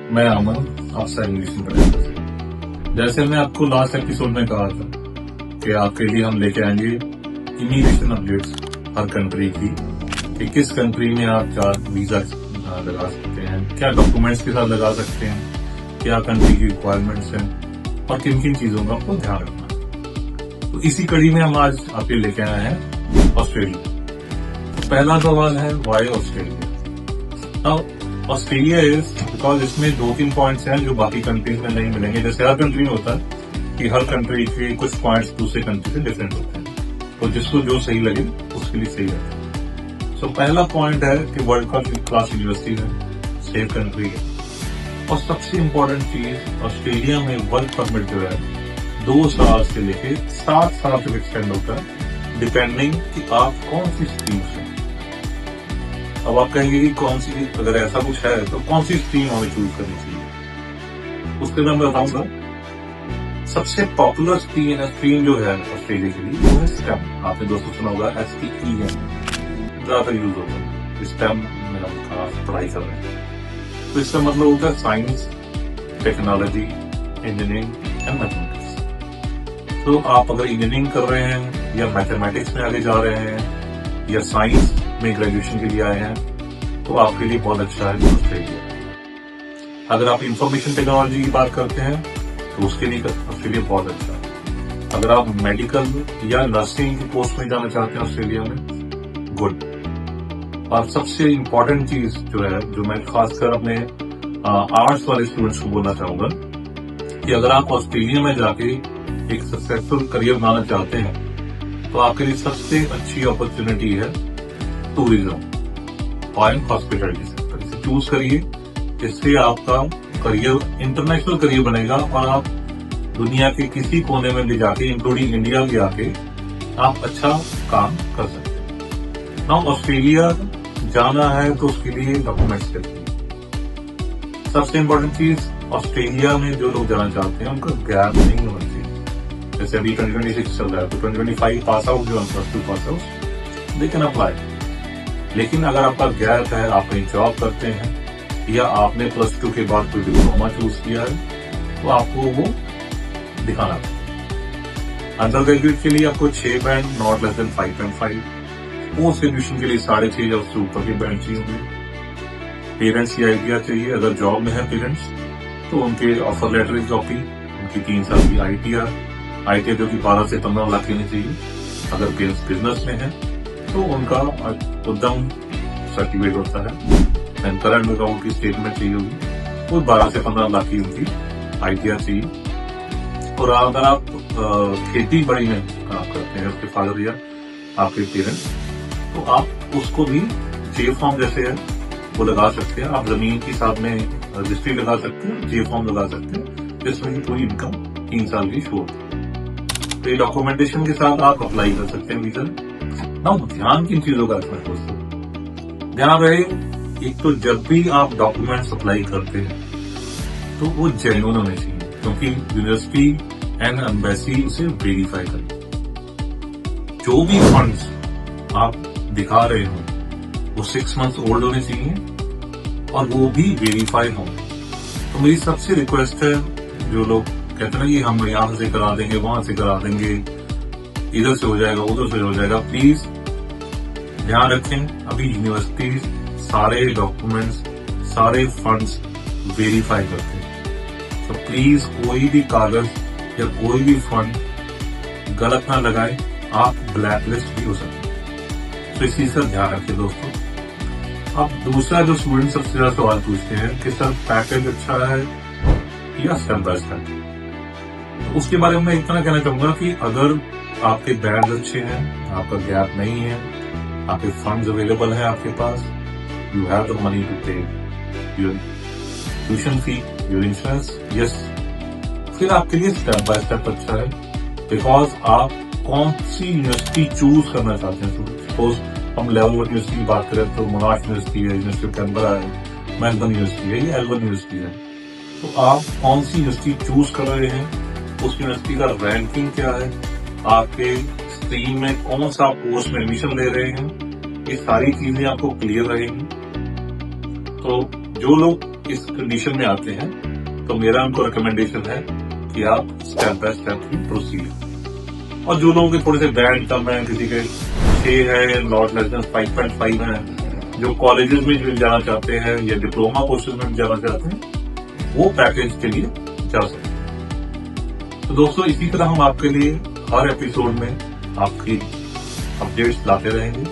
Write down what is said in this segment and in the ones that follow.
मैं अमन, आपसे इंग्लिश में पढ़ेंगे। जैसे मैं आपको लास्ट एपिसोड में कहा था कि आपके लिए हम लेके आएंगे इमिग्रेशन अपडेट्स हर कंट्री की, कि किस कंट्री में आप क्या वीजा लगा सकते हैं, क्या डॉक्यूमेंट्स के साथ लगा सकते हैं, क्या कंट्री की रिक्वायरमेंट्स हैं और किन किन चीजों का आपको ध्यान रखना है। तो इसी कड़ी में हम आज आपके लेके आए हैं ऑस्ट्रेलिया। तो पहला सवाल है, why Australia? Australia is because इसमें 2-3 पॉइंट्स हैं जो बाकी कंट्रीज में नहीं मिलेंगे। जैसे हर कंट्री में होता है कि हर कंट्री के कुछ पॉइंट्स दूसरे कंट्री से डिफरेंट होते हैं, तो जिसको जो सही लगे उसके लिए सही रहता है। सो पहला पॉइंट है कि वर्ल्ड क्लास यूनिवर्सिटी है, सेफ कंट्री है, और सबसे इम्पोर्टेंट चीज ऑस्ट्रेलिया में वर्क परमिट जो है 2 साल से लेके 7 साल तक एक्सटेंड होता है, डिपेंडिंग कि आप कौन सी स्ट्रीम से। अब आप कहेंगे कि कौन सी, अगर ऐसा कुछ है तो कौन सी स्ट्रीम हमें चूज करनी चाहिए, उसके लिए मैं बताऊंगा। सबसे पॉपुलर स्ट्रीम जो है ऑस्ट्रेलिया के लिए वो है स्टेम। आपने दोस्तों सुना होगा STEM, ज्यादा यूज होता है स्टेम में हम खास पढ़ाई कर रहे हैं। तो इसका मतलब होता है science, technology, engineering and mathematics. तो आप अगर इंजीनियरिंग कर रहे हैं या मैथमेटिक्स में आगे जा रहे हैं या साइंस में ग्रेजुएशन के लिए आए हैं तो आपके लिए बहुत अच्छा है ऑस्ट्रेलिया। अगर आप इंफॉर्मेशन टेक्नोलॉजी की बात करते हैं तो उसके लिए ऑस्ट्रेलिया बहुत अच्छा है। अगर आप मेडिकल या नर्सिंग की पोस्ट में जाना चाहते हैं ऑस्ट्रेलिया में, गुड। और सबसे इम्पोर्टेंट चीज जो है, जो मैं खासकर अपने आर्ट्स वाले स्टूडेंट्स को बोलना चाहूंगा, कि अगर आप ऑस्ट्रेलिया में जाके एक सक्सेसफुल करियर बनाना चाहते हैं तो आपके लिए सबसे अच्छी अपॉर्चुनिटी है टूरिज्म और हॉस्पिटलिटी सेक्टर। इसे चूज करिए, इससे आपका करियर इंटरनेशनल करियर बनेगा और आप दुनिया के किसी कोने में भी जाके, इंक्लूडिंग इंडिया भी आके, आप अच्छा काम कर सकते हैं। नाउ ऑस्ट्रेलिया जाना है तो उसके लिए डॉक्यूमेंट्स चाहिए। सबसे इम्पोर्टेंट चीज, ऑस्ट्रेलिया में जो लोग जाना चाहते हैं उनका गैप नहीं होना चाहिए। जैसे अभी 2026 चल रहा है तो 2025 पास आउट जो +2 pass out they can apply. लेकिन अगर आपका गैप है, आप कहीं जॉब करते हैं या आपने +2 के बाद कोई डिप्लोमा चूज किया है तो आपको वो दिखाना है। अंडर ग्रेजुएट के लिए आपको 6 band not less than 5.5, post graduation के लिए 6.5 या उससे ऊपर के बैंड चाहिए होंगे। पेरेंट्स की आइडिया चाहिए, अगर जॉब में है पेरेंट्स तो उनके ऑफर लेटर की कॉपी, उनकी 3 साल की ITR जो कि 12 से 15 लाख लेनी चाहिए। अगर पेरेंट्स बिजनेस में है तो उनका उद्यम सर्टिफिकेट होता है, करंट अकाउंट की स्टेटमेंट चाहिए होगी, वो 12 से 15 लाख की उनकी ITR चाहिए। और अगर आप खेती बाड़ी में काम करते हैं, उसके फादर या आपके पेरेंट्स, तो आप उसको भी J फॉर्म जैसे है वो लगा सकते हैं। आप जमीन के साथ में रजिस्ट्री लगा सकते हैं, J फॉर्म लगा सकते हैं, जिसमें की पूरी इनकम 3 साल की शो होती है। तो ये डॉक्यूमेंटेशन के साथ आप अप्लाई कर सकते हैं वीजा। ध्यान किन चीजों का रखना है दोस्तों? ध्यान रहे, एक तो जब भी आप डॉक्यूमेंट्स अप्लाई करते हैं तो वो जेन्युइन होने चाहिए, क्योंकि यूनिवर्सिटी एंड एम्बेसी उसे वेरीफाई करें। जो भी फंड्स आप दिखा रहे हो वो 6 मंथ्स ओल्ड होने चाहिए और वो भी वेरीफाई हो। तो मेरी सबसे रिक्वेस्ट है, जो लोग कहते हैं ना कि हम यहां से करा देंगे, वहां से करा देंगे, इधर से हो जाएगा, उधर से हो जाएगा, प्लीज ध्यान रखें, अभी यूनिवर्सिटीज सारे डॉक्यूमेंट्स, सारे फंड्स वेरीफाई करते हैं। तो प्लीज कोई भी कागज या कोई भी फंड गलत ना लगाए, आप ब्लैकलिस्ट भी हो सकते हैं। तो इस चीज का ध्यान रखें दोस्तों। अब दूसरा जो स्टूडेंट सबसे ज्यादा सवाल पूछते हैं कि सर पैकेज अच्छा है या स्टेप बाय स्टेप, उसके बारे में मैं इतना कहना चाहूंगा कि अगर आपके बैंड अच्छे हैं, आपका गैप नहीं है, आपके फंड्स अवेलेबल है आपके पास, you have the money to pay your tuition fee, your insurance, yes, फिर आपके लिए स्टेप बाय स्टेप अच्छा है। बिकॉज आप कौन सी यूनिवर्सिटी चूज करना चाहते हैं। सपोज हम लेवल 1 यूनिवर्सिटी की बात करें तो मोनाश यूनिवर्सिटी है, यूनिवर्सिटी ऑफ कैनबरा है, मेलबर्न यूनिवर्सिटी है, ये L1 यूनिवर्सिटी है। तो आप कौन सी यूनिवर्सिटी चूज कर रहे हैं, उस यूनिवर्सिटी का रैंकिंग क्या है, आपके स्ट्रीम में कौन सा कोर्स में एडमिशन ले रहे हैं, ये सारी चीजें आपको क्लियर रहेंगी। तो जो लोग इस कंडीशन में आते हैं तो मेरा उनको रिकमेंडेशन है कि आप step by step he proceed. और जो लोगों के थोड़े से बैंड कम है, किसी के 6 है, नॉट लेस देन 5.5 है, जो कॉलेजेस में जाना चाहते हैं या डिप्लोमा कोर्सेज में जाना चाहते हैं, वो पैकेज के लिए जा सकते हैं। तो दोस्तों, इसी तरह हम आपके लिए हर एपिसोड में आपकी अपडेट्स लाते रहेंगे।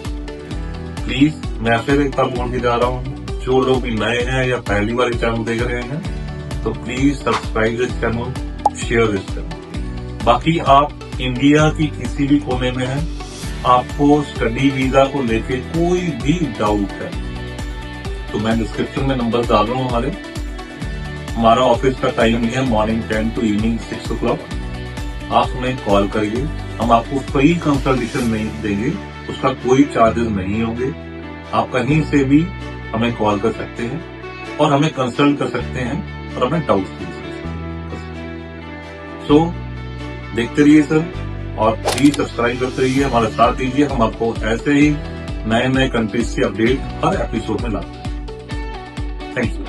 प्लीज मैं फिर एक बार बोल के जा रहा हूँ, जो लोग भी नए हैं या पहली बार चैनल देख रहे हैं तो please subscribe this channel, share this channel. बाकी आप इंडिया की किसी भी कोने में हैं, आपको स्टडी वीजा को लेके कोई भी डाउट है तो मैं डिस्क्रिप्शन में नंबर डाल रहा हूँ। हमारा ऑफिस का टाइम है मॉर्निंग 10 to इवनिंग 6 o'clock। आप हमें कॉल करिए, हम आपको फ्री कंसल्टेशन नहीं देंगे, उसका कोई चार्जेस नहीं होंगे। आप कहीं से भी हमें कॉल कर सकते हैं और हमें कंसल्ट कर सकते हैं और हमें डाउट पूछ सकते हैं। सो देखते रहिए सर, और प्लीज सब्सक्राइब करते रहिए, हमारा साथ दीजिए। हम आपको ऐसे ही नए नए कंट्रीज की अपडेट हर एपिसोड में लाते हैं। Thank you.